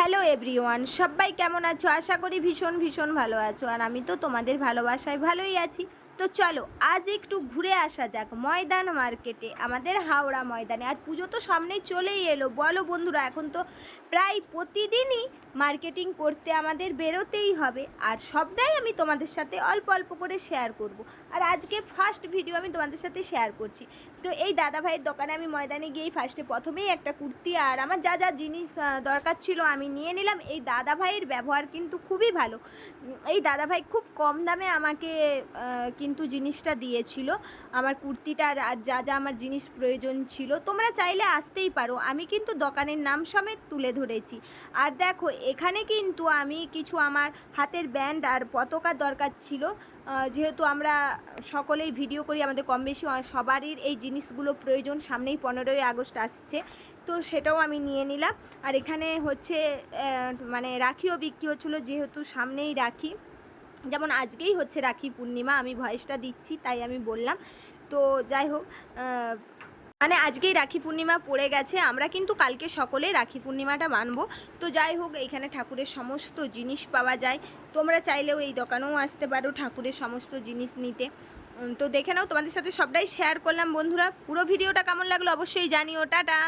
Hello everyone, সবাই কেমন আছো? আশা করি ভীষণ ভীষণ ভালো আছো। আর আমি তো তোমাদের ভালোবাসায় ভালোই আছি। তো চলো আজ একটু ঘুরে আসা যাক ময়দান মার্কেটে, আমাদের হাওড়া ময়দানে। আর পুজো তো সামনেই চলেই এলো, বলো বন্ধুরা, এখন তো প্রায় প্রতিদিনই মার্কেটিং করতে আমাদের বেরোতেই হবে। আর সবটাই আমি তোমাদের সাথে অল্প অল্প করে শেয়ার করব। আর আজকে ফার্স্ট ভিডিও আমি তোমাদের সাথে শেয়ার করছি। তো এই দাদা ভাইয়ের দোকানে আমি ময়দানে গিয়েই প্রথমেই একটা কুর্তি আর আমার যা যা জিনিস দরকার ছিল আমি নিয়ে নিলাম। এই দাদা ভাইয়ের ব্যবহার কিন্তু খুবই ভালো। এই দাদা ভাই খুব কম দামে আমাকে কিন্তু জিনিসটা দিয়েছিল, আমার কুর্তিটার আর যা যা আমার জিনিস প্রয়োজন ছিল। তোমরা চাইলে আসতেই পারো, আমি কিন্তু দোকানের নাম সমেত তুলে ধরেছি। আর দেখো এখানে কিন্তু আমি কিছু আমার হাতের ব্যান্ড আর পতাকার দরকার ছিল, যেহেতু আমরা সকলেই ভিডিও করি, আমাদের কম বেশি সবারই এই জিনিসগুলো প্রয়োজন। সামনেই 15ই আগস্ট আসছে, তো সেটাও আমি নিয়ে নিলাম। আর এখানে হচ্ছে মানে রাখিও বিক্রি হচ্ছিলো, যেহেতু সামনেই রাখি, যেমন আজকেই হচ্ছে রাখি পূর্ণিমা, আমি ভয়েসটা দিচ্ছি তাই আমি বললাম। তো যাই হোক, মানে আজকেই রাখি পূর্ণিমা পড়ে গেছে, আমরা কিন্তু কালকে সকলে রাখি পূর্ণিমাটা মানবো। তো যাই হোক, এখানে ঠাকুরের সমস্ত জিনিস পাওয়া যায়, তোমরা চাইলেও এই দোকানেও আসতে পারো ঠাকুরের সমস্ত জিনিস নিতে। তো দেখে নাও, তোমাদের সাথে সবটাই শেয়ার করলাম বন্ধুরা। পুরো ভিডিওটা কেমন লাগলো অবশ্যই জানিও। টাটা।